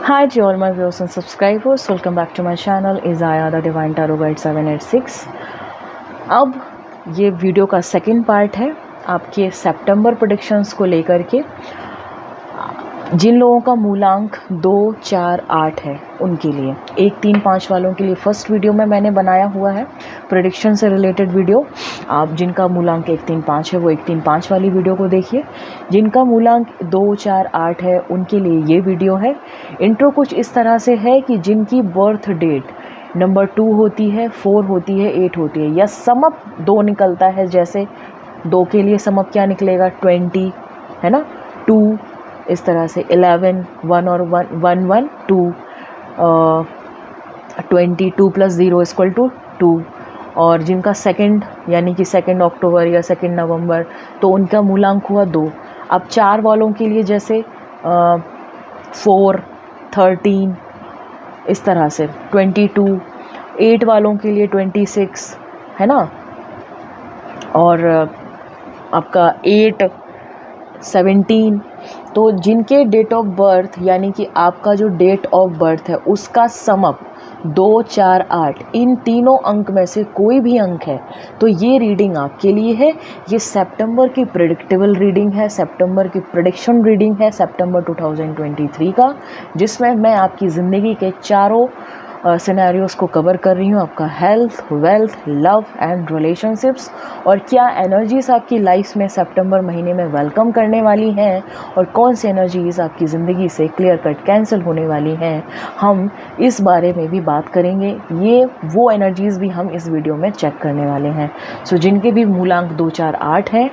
Hi to all my viewers and subscribers, welcome back to my channel Isaiah the Divine Tarot Guide 786। अब ये video का second part है आपके सितंबर predictions को लेकर के। जिन लोगों का मूलांक 2, 4, 8 है उनके लिए, 1, 3, 5 वालों के लिए फर्स्ट वीडियो में मैंने बनाया हुआ है प्रेडिक्शन से रिलेटेड वीडियो। आप जिनका मूलांक 1, 3, 5 है वो 1, 3, 5 वाली वीडियो को देखिए। जिनका मूलांक 2, 4, 8 है उनके लिए ये वीडियो है। इंट्रो कुछ इस तरह से है कि जिनकी बर्थ डेट नंबर 2 होती है, 4 होती है, 8 होती है, या समअप 2 निकलता है। जैसे 2 के लिए समअप क्या निकलेगा, 20 है ना, 2 इस तरह से 11, 1 और 1, 1, 1, 2, 22 + 0 = 2। और जिनका सेकंड यानी कि 2 अक्टूबर या 2 नवंबर, तो उनका मूलांक हुआ 2। अब 4 वालों के लिए जैसे 4, 13 इस तरह से 22, 8 वालों के लिए 26 है ना, और आपका 8, 17। तो जिनके डेट ऑफ बर्थ यानी कि आपका जो डेट ऑफ बर्थ है उसका समअप 2, 4, 8 इन तीनों अंक में से कोई भी अंक है तो ये रीडिंग आपके लिए है। ये सितंबर की प्रेडिक्टेबल रीडिंग है, सितंबर की प्रेडिक्शन रीडिंग है सितंबर 2023 का, जिसमें मैं आपकी ज़िंदगी के चारों सिनेरियोस को कवर कर रही हूँ। आपका health, wealth, love and relationships, और क्या एनर्जीज़ आपकी लाइफ में सितंबर महीने में वेलकम करने वाली हैं और कौन सी एनर्जीज़ आपकी ज़िंदगी से क्लियर कट कैंसिल होने वाली हैं, हम इस बारे में भी बात करेंगे। ये वो एनर्जीज़ भी हम इस वीडियो में चेक करने वाले हैं। सो जिनके भी मूलांक 2, 4, 8 है,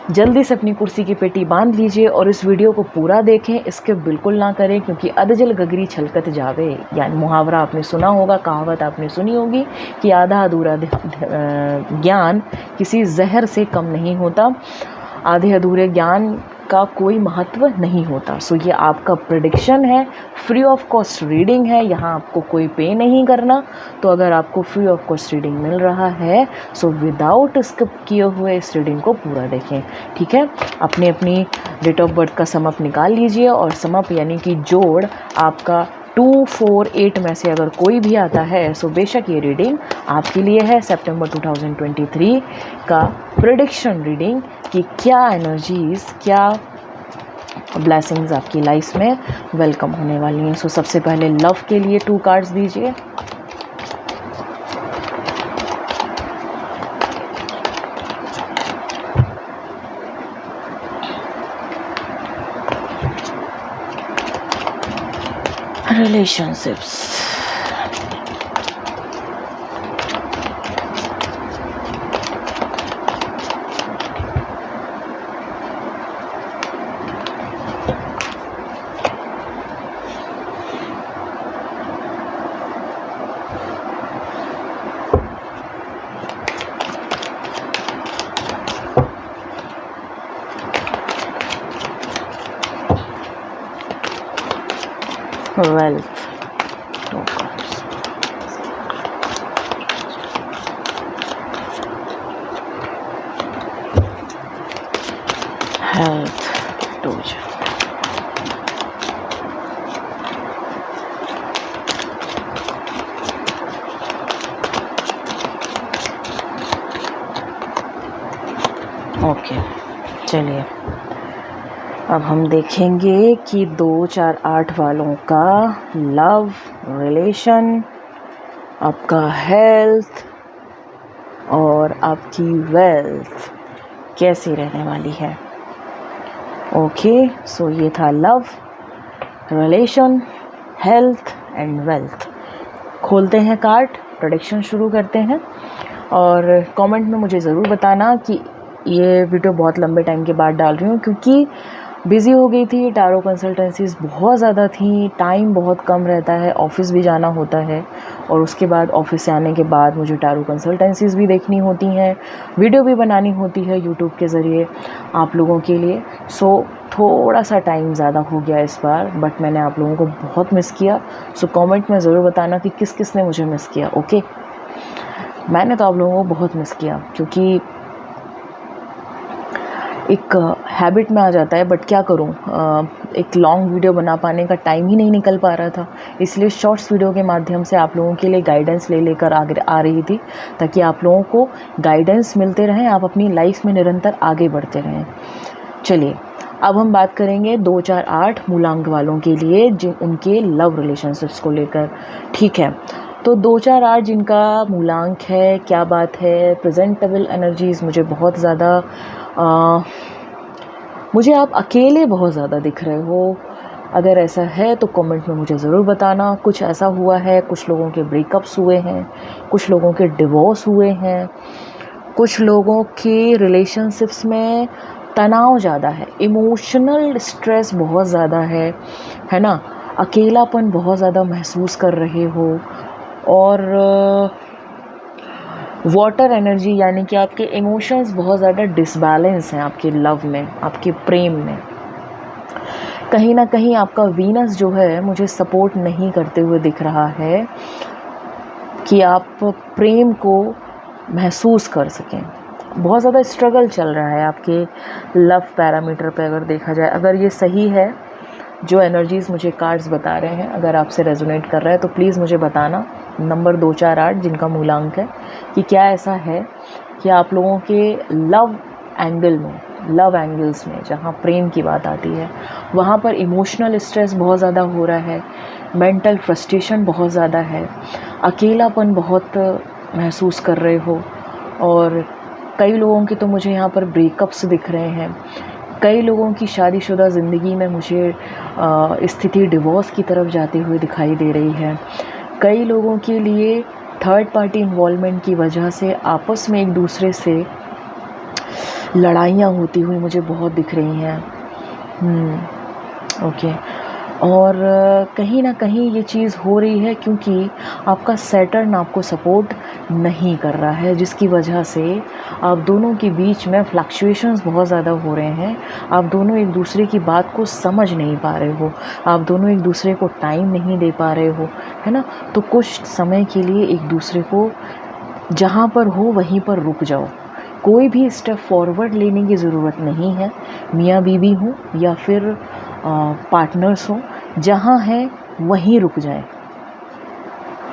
जल्दी से अपनी कुर्सी की पेटी बांध लीजिए और इस वीडियो को पूरा देखें, इसके बिल्कुल ना करें, क्योंकि अधजल गगरी छलकत जावे, यानी मुहावरा आपने सुना होगा, कहावत आपने सुनी होगी कि आधा अधूरा ज्ञान किसी जहर से कम नहीं होता। आधे अधूरे ज्ञान का कोई महत्व नहीं होता। सो ये आपका प्रेडिक्शन है, फ्री ऑफ कॉस्ट रीडिंग है, यहाँ आपको कोई पे नहीं करना। तो अगर आपको फ्री ऑफ कॉस्ट रीडिंग मिल रहा है सो विदाउट स्किप किए हुए इस रीडिंग को पूरा देखें, ठीक है। अपनी अपनी डेट ऑफ बर्थ का समअप निकाल लीजिए, और समअप यानी कि जोड़ आपका 2, 4, 8 में से अगर कोई भी आता है सो बेशक ये रीडिंग आपके लिए है। सितंबर 2023 का प्रेडिक्शन रीडिंग कि क्या एनर्जीज़, क्या ब्लेसिंग्स आपकी लाइफ में वेलकम होने वाली हैं। सो सबसे पहले लव के लिए 2 कार्ड्स दीजिए। Relationships, wealth, 2 cards, health, 2, okay. चलिए अब हम देखेंगे कि 2, 4, 8 वालों का लव, रिलेशन, आपका हेल्थ और आपकी वेल्थ कैसी रहने वाली है। ओके, सो ये था love, relation, health and wealth. खोलते हैं कार्ड, प्रेडिक्शन शुरू करते हैं। और कमेंट में मुझे ज़रूर बताना कि ये वीडियो बहुत लंबे टाइम के बाद डाल रही हूँ, क्योंकि बिज़ी हो गई थी, टारो कंसल्टेंसीज़ बहुत ज़्यादा थी, टाइम बहुत कम रहता है, ऑफ़िस भी जाना होता है, और उसके बाद ऑफ़िस से आने के बाद मुझे टारो कंसल्टेंसीज़ भी देखनी होती हैं, वीडियो भी बनानी होती है यूट्यूब के ज़रिए आप लोगों के लिए। सो थोड़ा सा टाइम ज़्यादा हो गया इस बार, बट मैंने आप लोगों को बहुत मिस किया। सो कमेंट में ज़रूर बताना कि किस किस ने मुझे मिस किया। ओके, मैंने तो आप लोगों को बहुत मिस किया, क्योंकि एक हैबिट में आ जाता है, बट क्या करूं, एक लॉन्ग वीडियो बना पाने का टाइम ही नहीं निकल पा रहा था, इसलिए शॉर्ट्स वीडियो के माध्यम से आप लोगों के लिए गाइडेंस लेकर आगे आ रही थी, ताकि आप लोगों को गाइडेंस मिलते रहें, आप अपनी लाइफ में निरंतर आगे बढ़ते रहें। चलिए अब हम बात करेंगे 2, 4, 8 मूलांक वालों के लिए, जिन उनके लव रिलेशनशिप्स को लेकर। ठीक है, तो 2, 4, 8 जिनका मूलांक है, क्या बात है, प्रेजेंटेबल एनर्जीज़ मुझे बहुत ज़्यादा, मुझे आप अकेले बहुत ज़्यादा दिख रहे हो। अगर ऐसा है तो कमेंट में मुझे ज़रूर बताना। कुछ ऐसा हुआ है, कुछ लोगों के ब्रेकअप्स हुए हैं, कुछ लोगों के डिवोर्स हुए हैं, कुछ लोगों के रिलेशनशिप्स में तनाव ज़्यादा है, इमोशनल स्ट्रेस बहुत ज़्यादा है ना, अकेलापन बहुत ज़्यादा महसूस कर रहे हो, और वाटर एनर्जी यानी कि आपके इमोशंस बहुत ज़्यादा डिसबैलेंस हैं आपके लव में, आपके प्रेम में। कहीं ना कहीं आपका वीनस जो है मुझे सपोर्ट नहीं करते हुए दिख रहा है कि आप प्रेम को महसूस कर सकें। बहुत ज़्यादा स्ट्रगल चल रहा है आपके लव पैरामीटर पे, अगर देखा जाए। अगर ये सही है जो एनर्जीज़ मुझे कार्ड्स बता रहे हैं, अगर आपसे रेजोनेट कर रहा है तो प्लीज़ मुझे बताना, नंबर 2, 4, 8 जिनका मूलांक है, कि क्या ऐसा है कि आप लोगों के लव एंगल में, लव एंगल्स में जहाँ प्रेम की बात आती है, वहाँ पर इमोशनल स्ट्रेस बहुत ज़्यादा हो रहा है, मेंटल फ्रस्ट्रेशन बहुत ज़्यादा है, अकेलापन बहुत महसूस कर रहे हो, और कई लोगों के तो मुझे यहाँ पर ब्रेकअप्स दिख रहे हैं। कई लोगों की शादीशुदा ज़िंदगी में मुझे स्थिति डिवोर्स की तरफ जाते हुए दिखाई दे रही है। कई लोगों के लिए थर्ड पार्टी इन्वॉल्वमेंट की वजह से आपस में एक दूसरे से लड़ाइयाँ होती हुई मुझे बहुत दिख रही हैं। ओके, और कहीं ना कहीं ये चीज़ हो रही है क्योंकि आपका सैटर्न आपको सपोर्ट नहीं कर रहा है, जिसकी वजह से आप दोनों के बीच में फ्लक्चुएशंस बहुत ज़्यादा हो रहे हैं। आप दोनों एक दूसरे की बात को समझ नहीं पा रहे हो, आप दोनों एक दूसरे को टाइम नहीं दे पा रहे हो, है ना। तो कुछ समय के लिए एक दूसरे को जहाँ पर हो वहीं पर रुक जाओ। कोई भी स्टेप फॉरवर्ड लेने की ज़रूरत नहीं है, मियाँ बीवी हो या फिर पार्टनर्स हो, जहाँ है वहीं रुक जाए।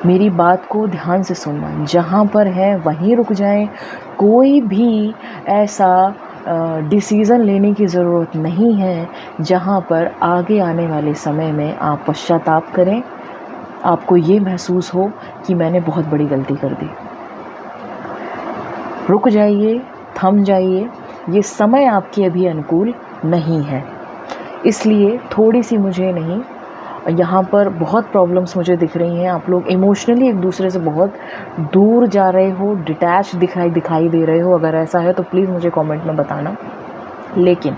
मेरी बात को ध्यान से सुनना, जहाँ पर है वहीं रुक जाएं। कोई भी ऐसा डिसीज़न लेने की ज़रूरत नहीं है जहाँ पर आगे आने वाले समय में आप पश्चाताप करें, आपको ये महसूस हो कि मैंने बहुत बड़ी गलती कर दी। रुक जाइए, थम जाइए, ये समय आपके अभी अनुकूल नहीं है। इसलिए थोड़ी सी मुझे नहीं, यहाँ पर बहुत प्रॉब्लम्स मुझे दिख रही हैं। आप लोग इमोशनली एक दूसरे से बहुत दूर जा रहे हो, डिटैच दिखाई दे रहे हो। अगर ऐसा है तो प्लीज़ मुझे कमेंट में बताना। लेकिन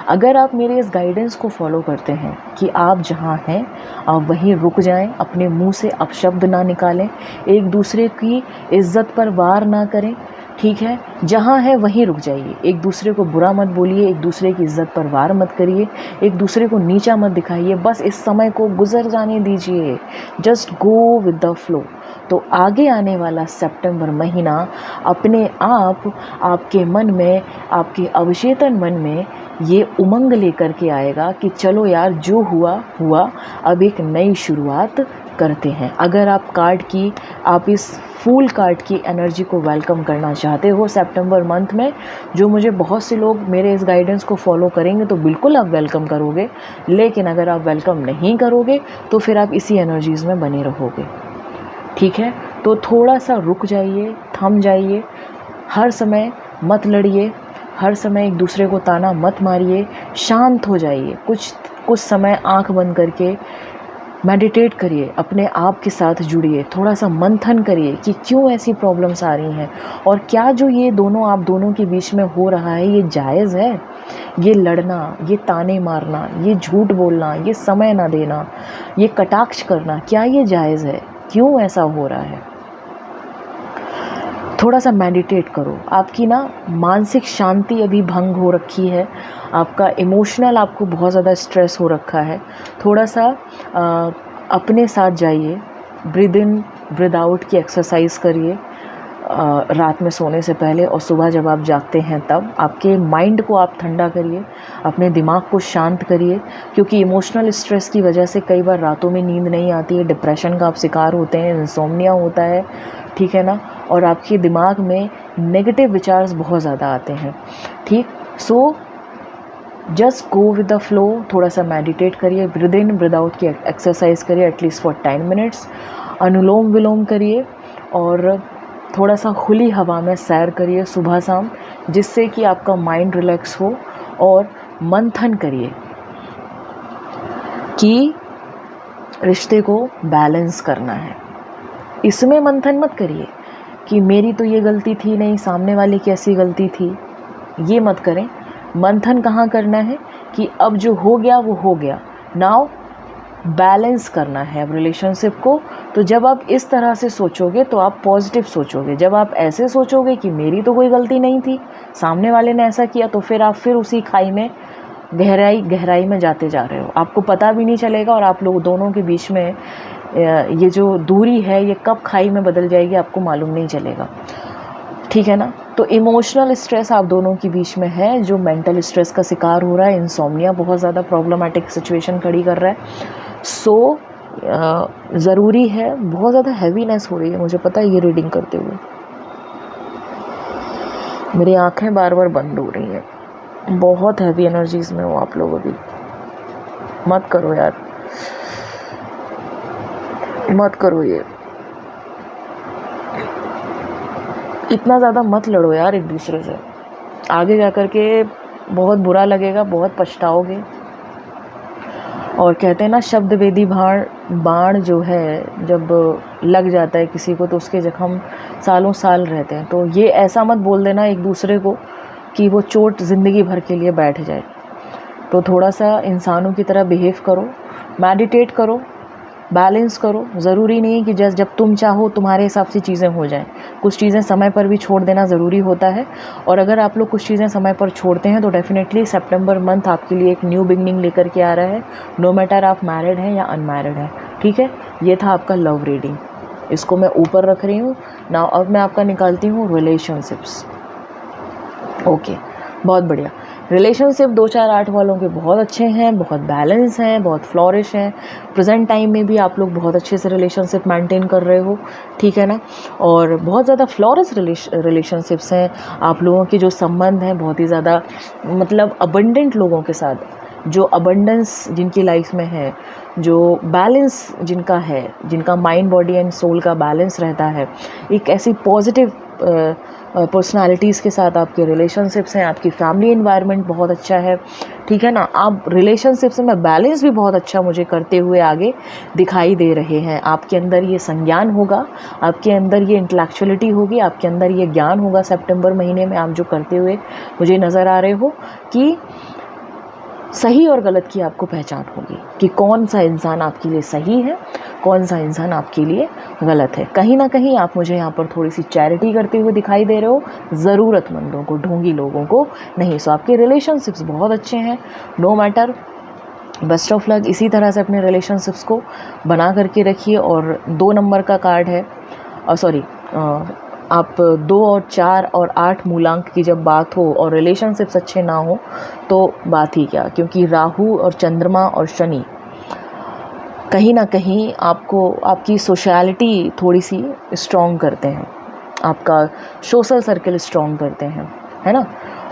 अगर आप मेरे इस गाइडेंस को फॉलो करते हैं कि आप जहाँ हैं आप वहीं रुक जाएं, अपने मुंह से अपशब्द ना निकालें, एक दूसरे की इज्जत पर वार ना करें, ठीक है, जहाँ है वहीं रुक जाइए। एक दूसरे को बुरा मत बोलिए, एक दूसरे की इज्जत पर वार मत करिए, एक दूसरे को नीचा मत दिखाइए, बस इस समय को गुजर जाने दीजिए। Just go with the flow. तो आगे आने वाला सितंबर महीना अपने आप आपके मन में, आपके अवचेतन मन में ये उमंग लेकर के आएगा कि चलो यार, जो हुआ हुआ, अब एक नई शुरुआत करते हैं। अगर आप इस फूल कार्ड की एनर्जी को वेलकम करना चाहते हो सितंबर मंथ में, जो मुझे बहुत से लोग मेरे इस गाइडेंस को फॉलो करेंगे तो बिल्कुल आप वेलकम करोगे। लेकिन अगर आप वेलकम नहीं करोगे तो फिर आप इसी एनर्जीज़ में बने रहोगे, ठीक है। तो थोड़ा सा रुक जाइए, थम जाइए, हर समय मत लड़िए, हर समय एक दूसरे को ताना मत मारिए, शांत हो जाइए। कुछ समय आंख बंद करके मेडिटेट करिए, अपने आप के साथ जुड़िए, थोड़ा सा मंथन करिए कि क्यों ऐसी प्रॉब्लम्स आ रही हैं, और क्या जो ये दोनों आप दोनों के बीच में हो रहा है ये जायज़ है। ये लड़ना, ये ताने मारना, ये झूठ बोलना, ये समय ना देना, ये कटाक्ष करना, क्या ये जायज़ है? क्यों ऐसा हो रहा है? थोड़ा सा मेडिटेट करो। आपकी ना मानसिक शांति अभी भंग हो रखी है, आपका इमोशनल, आपको बहुत ज़्यादा स्ट्रेस हो रखा है। थोड़ा सा अपने साथ जाइए, ब्रीद इन ब्रीद आउट की एक्सरसाइज करिए, रात में सोने से पहले और सुबह जब आप जागते हैं तब आपके माइंड को आप ठंडा करिए, अपने दिमाग को शांत करिए, क्योंकि इमोशनल स्ट्रेस की वजह से कई बार रातों में नींद नहीं आती है, डिप्रेशन का आप शिकार होते हैं, इंसोम्निया होता है, ठीक है ना, और आपके दिमाग में नेगेटिव विचार बहुत ज़्यादा आते हैं, ठीक। So just go with the flow, थोड़ा सा मेडिटेट करिए, ब्रीद इन ब्रीद आउट की एक्सरसाइज करिए एटलीस्ट फॉर 10 मिनट्स, अनुलोम विलोम करिए और थोड़ा सा खुली हवा में सैर करिए सुबह शाम, जिससे कि आपका माइंड रिलैक्स हो, और मंथन करिए कि रिश्ते को बैलेंस करना है। इसमें मंथन मत करिए कि मेरी तो ये गलती थी नहीं, सामने वाले की ऐसी गलती थी, ये मत करें। मंथन कहाँ करना है कि अब जो हो गया वो हो गया, नाउ बैलेंस करना है अब रिलेशनशिप को। तो जब आप इस तरह से सोचोगे तो आप पॉजिटिव सोचोगे। जब आप ऐसे सोचोगे कि मेरी तो कोई गलती नहीं थी, सामने वाले ने ऐसा किया, तो फिर आप उसी खाई में गहराई में जाते जा रहे हो, आपको पता भी नहीं चलेगा, और आप लोग दोनों के बीच में ये जो दूरी है ये कब खाई में बदल जाएगी आपको मालूम नहीं चलेगा, ठीक है ना। तो इमोशनल स्ट्रेस आप दोनों के बीच में है, जो मेंटल स्ट्रेस का शिकार हो रहा है, इंसोम्निया बहुत ज़्यादा प्रॉब्लमेटिक सिचुएशन खड़ी कर रहा है। सो ज़रूरी है, बहुत ज़्यादा हैवीनेस हो रही है मुझे पता है ये रीडिंग करते हुए, मेरी आंखें बार बार बंद हो रही हैं, बहुत हैवी एनर्जीज में हो आप लोग अभी। मत करो यार, मत करो, ये इतना ज़्यादा मत लड़ो यार एक दूसरे से, आगे जा कर के बहुत बुरा लगेगा, बहुत पछताओगे। और कहते हैं ना, शब्द वेदी बाण जो है जब लग जाता है किसी को तो उसके जख्म सालों साल रहते हैं। तो ये ऐसा मत बोल देना एक दूसरे को कि वो चोट ज़िंदगी भर के लिए बैठ जाए। तो थोड़ा सा इंसानों की तरह बिहेव करो, मेडिटेट करो, बैलेंस करो। ज़रूरी नहीं कि जब तुम चाहो तुम्हारे हिसाब से चीज़ें हो जाएं, कुछ चीज़ें समय पर भी छोड़ देना ज़रूरी होता है। और अगर आप लोग कुछ चीज़ें समय पर छोड़ते हैं तो डेफिनेटली सितंबर मंथ आपके लिए एक न्यू बिगनिंग लेकर के आ रहा है, नो मैटर आप मैरिड हैं या अनमैरिड हैं, ठीक है। ये था आपका लव रीडिंग, इसको मैं ऊपर रख रही हूँ ना। अब मैं आपका निकालती हूँ रिलेशनशिप्स। ओके, बहुत बढ़िया। रिलेशनशिप 2-4-8 वालों के बहुत अच्छे हैं, बहुत बैलेंस हैं, बहुत फ्लॉरिश हैं। प्रेजेंट टाइम में भी आप लोग बहुत अच्छे से रिलेशनशिप मेंटेन कर रहे हो, ठीक है ना। और बहुत ज़्यादा फ्लॉरिश रिलेशनशिप्स हैं आप लोगों के, जो संबंध हैं बहुत ही ज़्यादा मतलब अबंडेंट लोगों के साथ, जो अबंडेंस जिनकी लाइफ में है, जो बैलेंस जिनका है, जिनका माइंड बॉडी एंड सोल का बैलेंस रहता है, एक ऐसी पॉजिटिव पर्सनालिटीज़ के साथ आपके रिलेशनशिप्स हैं। आपकी फैमिली एनवायरनमेंट बहुत अच्छा है, ठीक है ना। आप रिलेशनशिप्स में बैलेंस भी बहुत अच्छा मुझे करते हुए आगे दिखाई दे रहे हैं। आपके अंदर ये संज्ञान होगा, आपके अंदर ये इंटेलेक्चुअलिटी होगी, आपके अंदर ये ज्ञान होगा। सितंबर महीने में आप जो करते हुए मुझे नज़र आ रहे हो कि सही और गलत की आपको पहचान होगी कि कौन सा इंसान आपके लिए सही है, कौन सा इंसान आपके लिए गलत है। कहीं ना कहीं आप मुझे यहाँ पर थोड़ी सी चैरिटी करते हुए दिखाई दे रहे हो, ज़रूरतमंदों को, ढोंगी लोगों को नहीं। सो आपके रिलेशनशिप्स बहुत अच्छे हैं, no matter, best of luck. इसी तरह से अपने रिलेशनशिप्स को बना करके रखिए। और 2 नंबर का कार्ड है, आप 2 और 4 और 8 मूलांक की जब बात हो और रिलेशनशिप्स अच्छे ना हो तो बात ही क्या, क्योंकि राहु और चंद्रमा और शनि कहीं ना कहीं आपको, आपकी सोशलिटी थोड़ी सी स्ट्रॉन्ग करते हैं, आपका सोशल सर्कल स्ट्रॉन्ग करते हैं, है ना।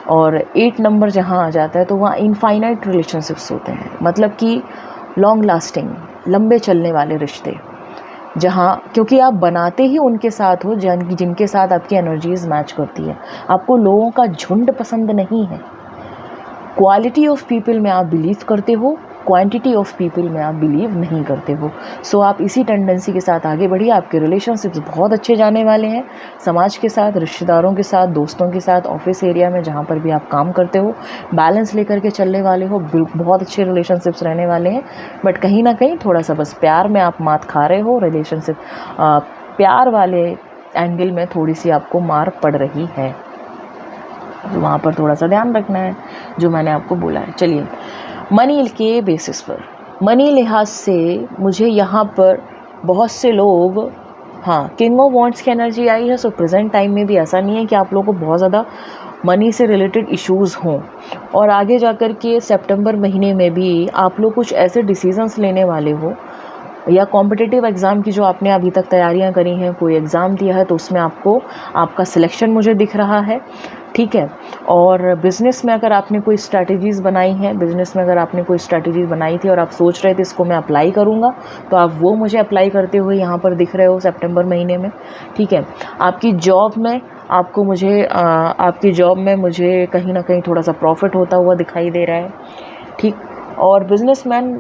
और 8 नंबर जहाँ आ जाता है तो वहाँ इनफाइनाइट रिलेशनशिप्स होते हैं, मतलब कि लॉन्ग लास्टिंग, लंबे चलने वाले रिश्ते, जहाँ, क्योंकि आप बनाते ही उनके साथ हो जिनके साथ आपकी एनर्जीज मैच करती है। आपको लोगों का झुंड पसंद नहीं है। क्वालिटी ऑफ पीपल में आप बिलीव करते हो, क्वांटिटी ऑफ पीपल में आप बिलीव नहीं करते हो। सो आप इसी टेंडेंसी के साथ आगे बढ़िए। आपके रिलेशनशिप्स बहुत अच्छे जाने वाले हैं, समाज के साथ, रिश्तेदारों के साथ, दोस्तों के साथ, ऑफिस एरिया में जहाँ पर भी आप काम करते हो, बैलेंस लेकर के चलने वाले हो, बहुत अच्छे रिलेशनशिप्स रहने वाले हैं। बट कहीं ना कहीं थोड़ा सा बस प्यार में आप मात खा रहे हो, रिलेशनशिप प्यार वाले एंगल में थोड़ी सी आपको मार पड़ रही है, तो वहाँ पर थोड़ा सा ध्यान रखना है जो मैंने आपको बोला है। चलिए, मनी के बेसिस पर, मनी लिहाज से मुझे यहाँ पर बहुत से लोग हाँ, किंग ऑफ वॉन्ड्स की एनर्जी आई है। सो प्रेजेंट टाइम में भी ऐसा नहीं है कि आप लोगों को बहुत ज़्यादा मनी से रिलेटेड इश्यूज़ हों, और आगे जाकर के सितंबर महीने में भी आप लोग कुछ ऐसे डिसीजंस लेने वाले हो, या कॉम्पिटिटिव एग्ज़ाम की जो आपने अभी तक तैयारियां करी हैं, कोई एग्ज़ाम दिया है तो उसमें आपको आपका सिलेक्शन मुझे दिख रहा है, ठीक है। और बिज़नेस में अगर आपने कोई स्ट्रैटेजीज़ बनाई हैं, बिज़नेस में अगर आपने कोई स्ट्रैटेजी बनाई थी और आप सोच रहे थे इसको मैं अप्लाई करूँगा, तो आप वो मुझे अप्लाई करते हुए यहाँ पर दिख रहे हो सितंबर महीने में, ठीक है। आपकी जॉब में आपकी जॉब में मुझे कहीं ना कहीं थोड़ा सा प्रॉफिट होता हुआ दिखाई दे रहा है, ठीक। और बिजनेसमैन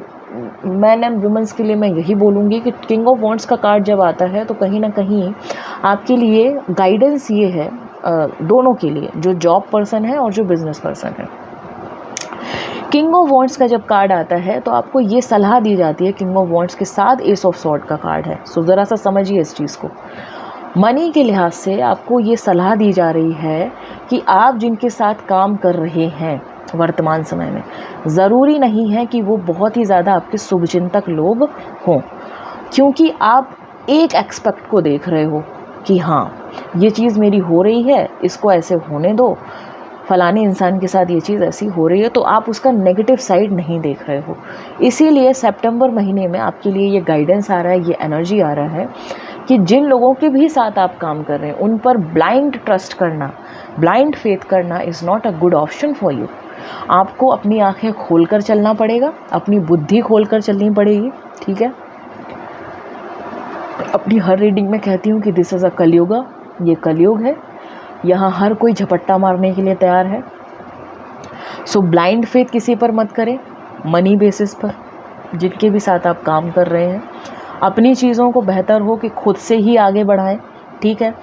मैन एंड वुमेंस के लिए मैं यही बोलूँगी कि किंग ऑफ वॉन्ड्स का कार्ड जब आता है तो कहीं ना कहीं आपके लिए गाइडेंस ये है, दोनों के लिए, जो जॉब पर्सन है और जो बिजनेस पर्सन है। किंग ऑफ वॉन्ड्स का जब कार्ड आता है तो आपको ये सलाह दी जाती है, किंग ऑफ वॉन्ड्स के साथ एस ऑफ सॉर्ड का कार्ड है। सो ज़रा सा समझिए इस चीज़ को। मनी के लिहाज से आपको ये सलाह दी जा रही है कि आप जिनके साथ काम कर रहे हैं वर्तमान समय में, ज़रूरी नहीं है कि वो बहुत ही ज़्यादा आपके शुभचिंतक लोग हों, क्योंकि आप एक एक्सपेक्ट को देख रहे हो कि हाँ ये चीज़ मेरी हो रही है, इसको ऐसे होने दो, फलाने इंसान के साथ ये चीज़ ऐसी हो रही है, तो आप उसका नेगेटिव साइड नहीं देख रहे हो। इसीलिए सितंबर महीने में आपके लिए ये गाइडेंस आ रहा है, ये एनर्जी आ रहा है कि जिन लोगों के भी साथ आप काम कर रहे हैं उन पर ब्लाइंड ट्रस्ट करना, ब्लाइंड फेथ करना is not a good option for you. आपको अपनी आंखें खोलकर चलना पड़ेगा, अपनी बुद्धि खोलकर चलनी पड़ेगी, ठीक है। अपनी हर रीडिंग में कहती हूँ कि दिस इज़ अ कलयुग, ये कलयुग है, यहाँ हर कोई झपट्टा मारने के लिए तैयार है। सो ब्लाइंड फेथ किसी पर मत करें, मनी बेसिस पर जिनके भी साथ आप काम कर रहे हैं अपनी चीज़ों को बेहतर हो कि खुद से ही आगे बढ़ाएं, ठीक है।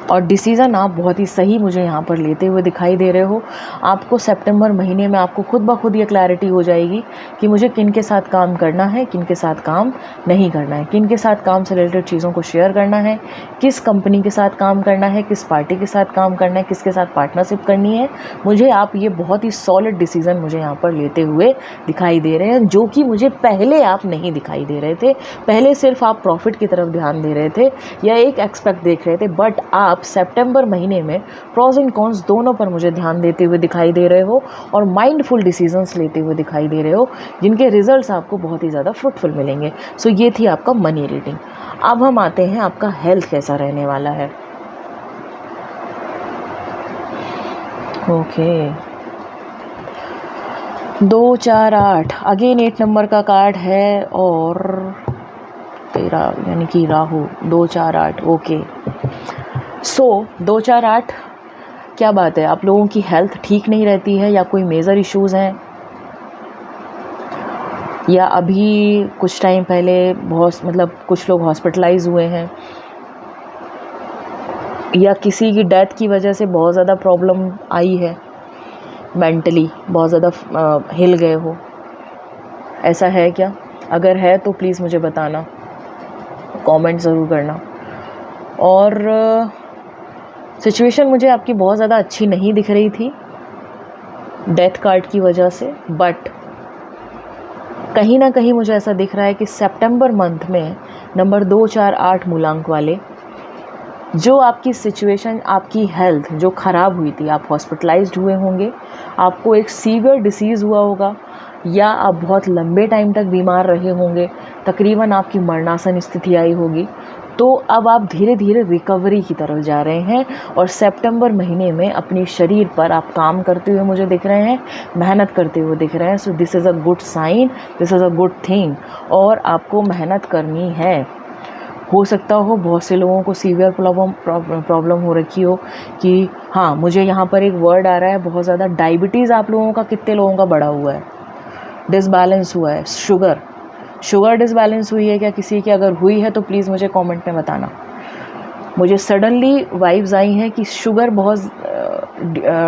और डिसीज़न आप बहुत ही सही मुझे यहाँ पर लेते हुए दिखाई दे रहे हो। आपको सितंबर महीने में आपको खुद ब खुद ये क्लैरिटी हो जाएगी कि मुझे किन के साथ काम करना है, किन के साथ काम नहीं करना है, किन के साथ काम से रिलेटेड चीज़ों को शेयर करना है, किस कंपनी के साथ काम करना है, किस पार्टी के साथ काम करना है, किसके साथ पार्टनरशिप करनी है। मुझे आप ये बहुत ही सॉलिड डिसीज़न मुझे यहाँ पर लेते हुए दिखाई दे रहे हैं, जो कि मुझे पहले आप नहीं दिखाई दे रहे थे। पहले सिर्फ आप प्रॉफिट की तरफ ध्यान दे रहे थे या एक एक्सपेक्ट देख रहे थे, बट आप सितंबर महीने में प्रोज एंड कॉन्स दोनों पर मुझे ध्यान देते हुए दिखाई दे रहे हो और माइंडफुल डिसीजंस लेते हुए दिखाई दे रहे हो, जिनके रिजल्ट्स आपको बहुत ही ज़्यादा फ्रूटफुल मिलेंगे। सो ये थी आपका मनी रीडिंग। अब हम आते हैं आपका हेल्थ कैसा रहने वाला है। ओके, 2 4 8 अगेन 8 नंबर का कार्ड है और 13 यानी कि राहु 2 4 8। ओके, सो 2 4 8 क्या बात है, आप लोगों की हेल्थ ठीक नहीं रहती है या कोई मेजर इश्यूज़ हैं, या अभी कुछ टाइम पहले बहुत कुछ लोग हॉस्पिटलाइज हुए हैं, या किसी की डेथ की वजह से बहुत ज़्यादा प्रॉब्लम आई है, मेंटली बहुत ज़्यादा हिल गए हो, ऐसा है क्या? अगर है तो प्लीज़ मुझे बताना, कमेंट ज़रूर करना। और सिचुएशन मुझे आपकी बहुत ज़्यादा अच्छी नहीं दिख रही थी डेथ कार्ड की वजह से, बट कहीं ना कहीं मुझे ऐसा दिख रहा है कि सितंबर मंथ में नंबर 2 4 8 मूलांक वाले जो आपकी सिचुएशन, आपकी हेल्थ जो ख़राब हुई थी, आप हॉस्पिटलाइज्ड हुए होंगे, आपको एक सीवियर डिसीज़ हुआ होगा, या आप बहुत लंबे टाइम तक बीमार रहे होंगे, तकरीबन आपकी मरणासन स्थिति आई होगी, तो अब आप धीरे धीरे रिकवरी की तरफ जा रहे हैं और सितंबर महीने में अपने शरीर पर आप काम करते हुए मुझे दिख रहे हैं, मेहनत करते हुए दिख रहे हैं। So this is a good sign, this is a good thing, और आपको मेहनत करनी है। हो सकता हो बहुत से लोगों को सीवियर प्रॉब्लम हो रखी हो कि हाँ, मुझे यहाँ पर एक वर्ड आ रहा है बहुत ज़्यादा, डायबिटीज़ आप लोगों का कितने लोगों का बढ़ा हुआ है, डिसबैलेंस हुआ है, शुगर डिसबैलेंस हुई है क्या किसी की? अगर हुई है तो प्लीज़ मुझे कमेंट में बताना। मुझे सडनली वाइब्स आई हैं कि शुगर बहुत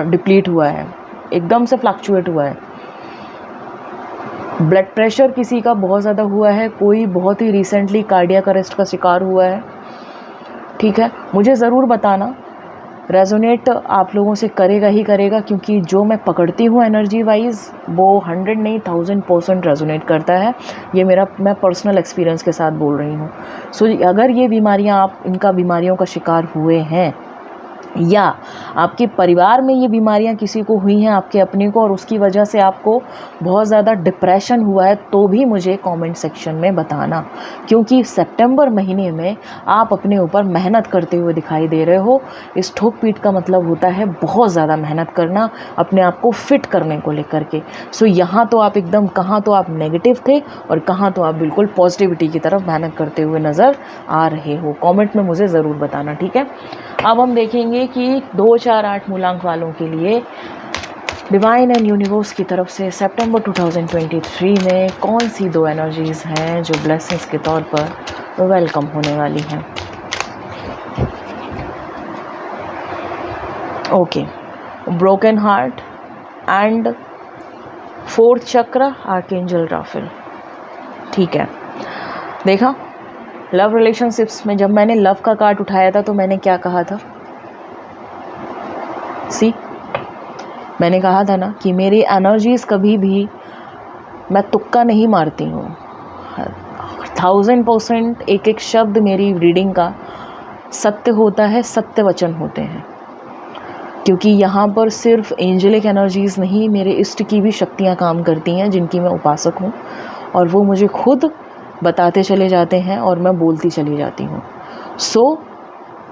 डिप्लीट हुआ है, एकदम से फ्लक्चुएट हुआ है। ब्लड प्रेशर किसी का बहुत ज़्यादा हुआ है, कोई बहुत ही रिसेंटली कार्डियक अरेस्ट का शिकार हुआ है, ठीक है। मुझे ज़रूर बताना रेजोनेट आप लोगों से करेगा ही करेगा, क्योंकि जो मैं पकड़ती हूँ एनर्जी वाइज वो 100 नहीं 1000% रेजोनेट करता है। ये मैं पर्सनल एक्सपीरियंस के साथ बोल रही हूँ। सो अगर ये बीमारियाँ आप बीमारियों का शिकार हुए हैं, या आपके परिवार में ये बीमारियां किसी को हुई हैं, आपके अपने को, और उसकी वजह से आपको बहुत ज़्यादा डिप्रेशन हुआ है, तो भी मुझे कमेंट सेक्शन में बताना, क्योंकि सितंबर महीने में आप अपने ऊपर मेहनत करते हुए दिखाई दे रहे हो। इस ठोक पीट का मतलब होता है बहुत ज़्यादा मेहनत करना अपने आप को फिट करने को लेकर के। सो यहाँ तो आप एकदम, कहाँ तो आप नेगेटिव थे और कहाँ तो आप बिल्कुल पॉजिटिविटी की तरफ मेहनत करते हुए नज़र आ रहे हो। कमेंट में मुझे ज़रूर बताना, ठीक है। अब हम देखेंगे कि 2, 4, 8 मूलांक वालों के लिए डिवाइन एंड यूनिवर्स की तरफ से सितंबर 2023 में कौन सी 2 एनर्जीज हैं जो ब्लेसिंग्स के तौर पर वेलकम होने वाली हैं। Okay, broken heart and 4th चक्र, आर्कएंजल राफेल। ठीक है, देखा लव रिलेशनशिप्स में जब मैंने लव का कार्ड उठाया था तो मैंने क्या कहा था? मैंने कहा था ना कि मेरी एनर्जीज कभी भी, मैं तुक्का नहीं मारती हूँ, 1000% एक एक शब्द मेरी रीडिंग का सत्य होता है, सत्य वचन होते हैं, क्योंकि यहाँ पर सिर्फ एंजेलिक एनर्जीज नहीं, मेरे इष्ट की भी शक्तियाँ काम करती हैं, जिनकी मैं उपासक हूँ, और वो मुझे खुद बताते चले जाते हैं और मैं बोलती चली जाती हूँ। सो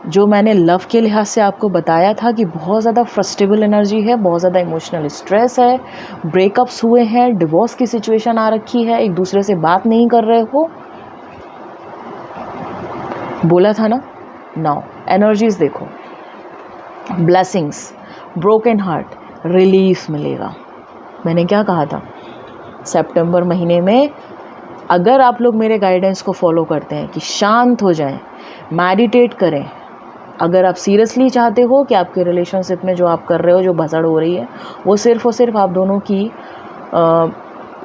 जो मैंने लव के लिहाज से आपको बताया था कि बहुत ज़्यादा फ्रस्ट्रेबल एनर्जी है, बहुत ज़्यादा इमोशनल स्ट्रेस है, ब्रेकअप्स हुए हैं, डिवोर्स की सिचुएशन आ रखी है, एक दूसरे से बात नहीं कर रहे हो, बोला था ना। नाउ एनर्जीज देखो, ब्लेसिंग्स, ब्रोकन हार्ट, रिलीफ मिलेगा। मैंने क्या कहा था? सितंबर महीने में अगर आप लोग मेरे गाइडेंस को फॉलो करते हैं कि शांत हो जाएं, मेडिटेट करें, अगर आप सीरियसली चाहते हो कि आपके रिलेशनशिप में जो आप कर रहे हो, जो भसड़ हो रही है, वो सिर्फ़ और सिर्फ आप दोनों की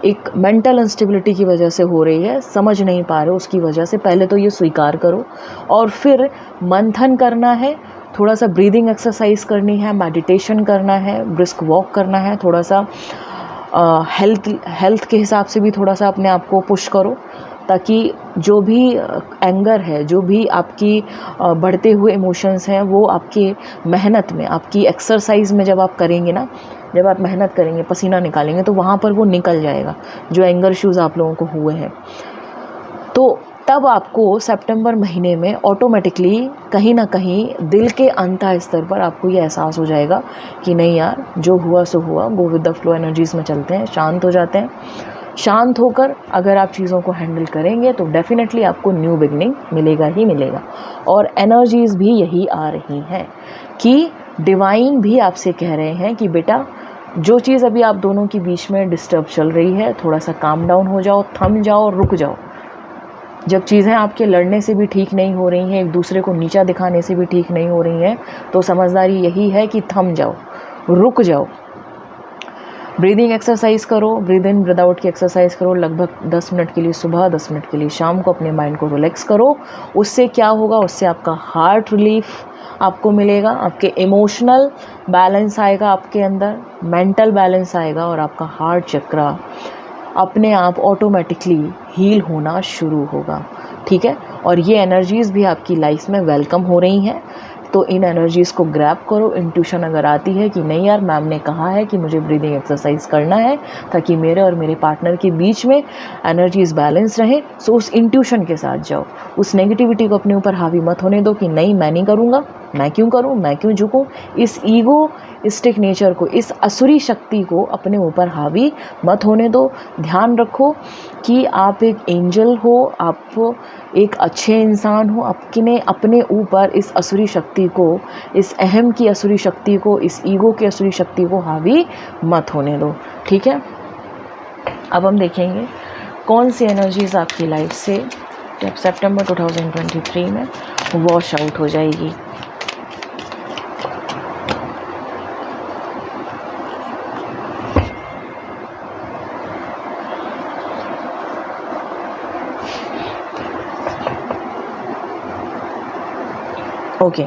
एक मेंटल इंस्टेबिलिटी की वजह से हो रही है, समझ नहीं पा रहे हो उसकी वजह से, पहले तो ये स्वीकार करो और फिर मंथन करना है, थोड़ा सा ब्रीदिंग एक्सरसाइज करनी है, मेडिटेशन करना है, ब्रिस्क वॉक करना है, थोड़ा सा हेल्थ के हिसाब से भी थोड़ा सा अपने आप को पुश करो, ताकि जो भी एंगर है, जो भी आपकी बढ़ते हुए इमोशंस हैं, वो आपके मेहनत में, आपकी एक्सरसाइज में जब आप करेंगे ना, जब आप मेहनत करेंगे, पसीना निकालेंगे, तो वहाँ पर वो निकल जाएगा, जो एंगर इश्यूज़ आप लोगों को हुए हैं। तो तब आपको सितंबर महीने में ऑटोमेटिकली कहीं ना कहीं दिल के अंतः स्तर पर आपको ये एहसास हो जाएगा कि नहीं यार, जो हुआ सो हुआ, go with the flow energies में चलते हैं, शांत हो जाते हैं। शांत होकर अगर आप चीज़ों को हैंडल करेंगे तो डेफिनेटली आपको न्यू बिगनिंग मिलेगा ही मिलेगा। और एनर्जीज़ भी यही आ रही हैं कि डिवाइन भी आपसे कह रहे हैं कि बेटा, जो चीज़ अभी आप दोनों के बीच में डिस्टर्ब चल रही है, थोड़ा सा काम डाउन हो जाओ, थम जाओ, रुक जाओ। जब चीज़ें आपके लड़ने से भी ठीक नहीं हो रही हैं, एक दूसरे को नीचा दिखाने से भी ठीक नहीं हो रही हैं, तो समझदारी यही है कि थम जाओ, रुक जाओ, ब्रीदिंग एक्सरसाइज करो, ब्रीद इन ब्रीद आउट की एक्सरसाइज करो, लगभग 10 मिनट के लिए सुबह, 10 मिनट के लिए शाम को अपने माइंड को रिलैक्स करो। उससे क्या होगा? उससे आपका हार्ट रिलीफ आपको मिलेगा, आपके इमोशनल बैलेंस आएगा, आपके अंदर मेंटल बैलेंस आएगा, और आपका हार्ट चक्र अपने आप ऑटोमेटिकली हील होना शुरू होगा। ठीक है, और ये एनर्जीज़ भी आपकी लाइफ में वेलकम हो रही हैं, तो इन एनर्जीज़ को ग्रैब करो। इंट्यूशन अगर आती है कि नहीं यार, मैम ने कहा है कि मुझे ब्रीदिंग एक्सरसाइज करना है ताकि मेरे और मेरे पार्टनर के बीच में एनर्जीज़ बैलेंस रहे, सो उस इंट्यूशन के साथ जाओ। उस नेगेटिविटी को अपने ऊपर हावी मत होने दो कि नहीं, मैं नहीं करूँगा, मैं क्यों करूँ, मैं क्यों झुकूँ। इस ईगोइस्टिक नेचर को, इस असुरी शक्ति को अपने ऊपर हावी मत होने दो। ध्यान रखो कि आप एक एंजल हो, आप एक अच्छे इंसान हो। आपने अपने ऊपर इस असुरी शक्ति को, इस अहम की असुरी शक्ति को, इस ईगो की असुरी शक्ति को हावी मत होने दो। ठीक है, अब हम देखेंगे कौन सी एनर्जीज आपकी लाइफ से जब सितंबर 2023 में वॉश आउट हो जाएगी। ओके,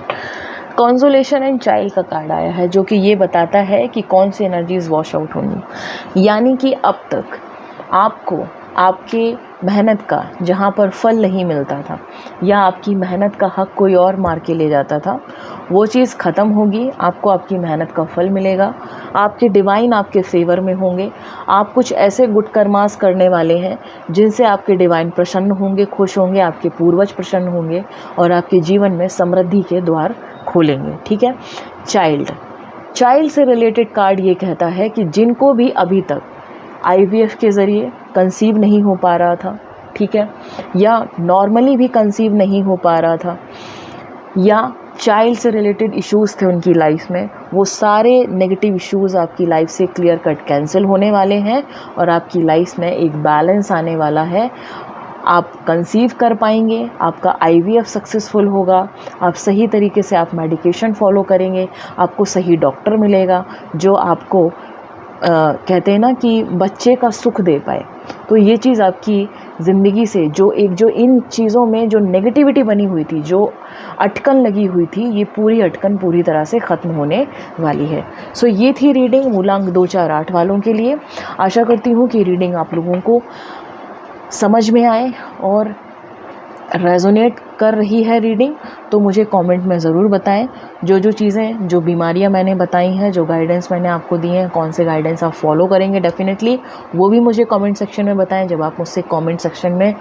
कंसोलेशन एंड चाइल्ड का कार्ड आया है, जो कि ये बताता है कि कौन सी एनर्जीज वॉश आउट होंगी। यानी कि अब तक आपको आपके मेहनत का जहाँ पर फल नहीं मिलता था, या आपकी मेहनत का हक कोई और मार के ले जाता था, वो चीज़ ख़त्म होगी। आपको आपकी मेहनत का फल मिलेगा। आपके डिवाइन आपके फेवर में होंगे। आप कुछ ऐसे गुड कर्मास करने वाले हैं जिनसे आपके डिवाइन प्रसन्न होंगे, खुश होंगे, आपके पूर्वज प्रसन्न होंगे और आपके जीवन में समृद्धि के द्वार खोलेंगे। ठीक है। चाइल्ड से रिलेटेड कार्ड ये कहता है कि जिनको भी अभी तक IVF के ज़रिए कंसीव नहीं हो पा रहा था, ठीक है, या नॉर्मली भी कंसीव नहीं हो पा रहा था, या चाइल्ड से रिलेटेड इश्यूज़ थे उनकी लाइफ में, वो सारे नेगेटिव इश्यूज़ आपकी लाइफ से क्लियर कट कैंसिल होने वाले हैं और आपकी लाइफ में एक बैलेंस आने वाला है। आप कंसीव कर पाएंगे, आपका IVF सक्सेसफुल होगा, आप सही तरीके से आप मेडिकेशन फॉलो करेंगे, आपको सही डॉक्टर मिलेगा जो आपको कहते हैं ना कि बच्चे का सुख दे पाए। तो ये चीज़ आपकी ज़िंदगी से जो इन चीज़ों में जो नेगेटिविटी बनी हुई थी, जो अटकन लगी हुई थी, ये पूरी अटकन पूरी तरह से ख़त्म होने वाली है। सो ये थी रीडिंग मूलांक 2, 4, 8 वालों के लिए। आशा करती हूँ कि रीडिंग आप लोगों को समझ में आए और रेजोनेट कर रही है रीडिंग। तो मुझे कमेंट में ज़रूर बताएं जो चीज़ें, जो बीमारियां मैंने बताई हैं, जो गाइडेंस मैंने आपको दी हैं, कौन से गाइडेंस आप फॉलो करेंगे डेफिनेटली, वो भी मुझे कमेंट सेक्शन में बताएं। जब आप मुझसे कमेंट सेक्शन में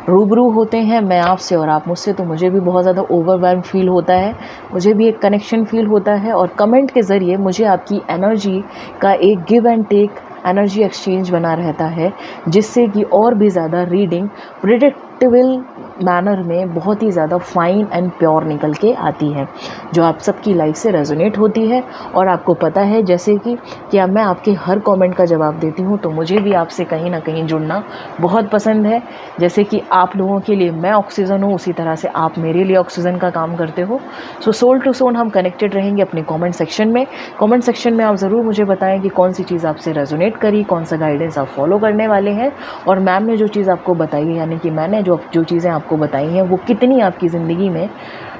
रूबरू होते हैं, मैं आपसे और आप मुझसे, तो मुझे भी बहुत ज़्यादा ओवरवेल्म फील होता है, मुझे भी एक कनेक्शन फील होता है। और कमेंट के ज़रिए मुझे आपकी एनर्जी का एक give and take energy exchange बना रहता है, जिससे कि और भी ज़्यादा रीडिंग प्रिडिक्टेबल मैनर में बहुत ही ज़्यादा फाइन एंड प्योर निकल के आती है, जो आप सबकी लाइफ से रेजोनेट होती है। और आपको पता है जैसे कि क्या मैं आपके हर कमेंट का जवाब देती हूँ, तो मुझे भी आपसे कहीं ना कहीं जुड़ना बहुत पसंद है। जैसे कि आप लोगों के लिए मैं ऑक्सीजन हूँ, उसी तरह से आप मेरे लिए ऑक्सीजन का काम करते हो। सो सोल टू सोल हम कनेक्टेड रहेंगे अपने कमेंट सेक्शन में। कमेंट सेक्शन में आप ज़रूर मुझे बताएं कि कौन सी चीज़ आपसे रेजोनेट करी, कौन सा गाइडेंस आप फॉलो करने वाले हैं, और मैम ने जो चीज़ आपको बताई है, यानी कि मैंने जो चीज़ें आपको बताई हैं, वो कितनी आपकी ज़िंदगी में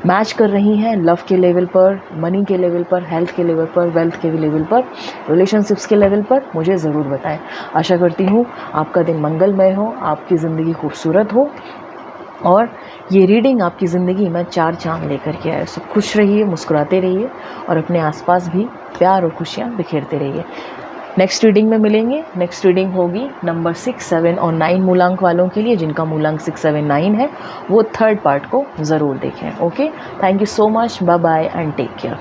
मैच कर रही हैं, लव के लेवल पर, मनी के लेवल पर, हेल्थ के लेवल पर, वेल्थ के लेवल पर, रिलेशनशिप्स के लेवल पर, मुझे ज़रूर बताएं। आशा करती हूँ आपका दिन मंगलमय हो, आपकी ज़िंदगी खूबसूरत हो और ये रीडिंग आपकी ज़िंदगी में 4 चांद लेकर के आए। सब खुश रहिए, मुस्कुराते रहिए और अपने आसपास भी प्यार और खुशियाँ बिखेरते रहिए। नेक्स्ट रीडिंग में मिलेंगे। नेक्स्ट रीडिंग होगी नंबर 6, 7 और 9 मूलांक वालों के लिए। जिनका मूलांक 6, 7, 9 है वो थर्ड पार्ट को ज़रूर देखें। Okay, thank you so much, bye bye and take care.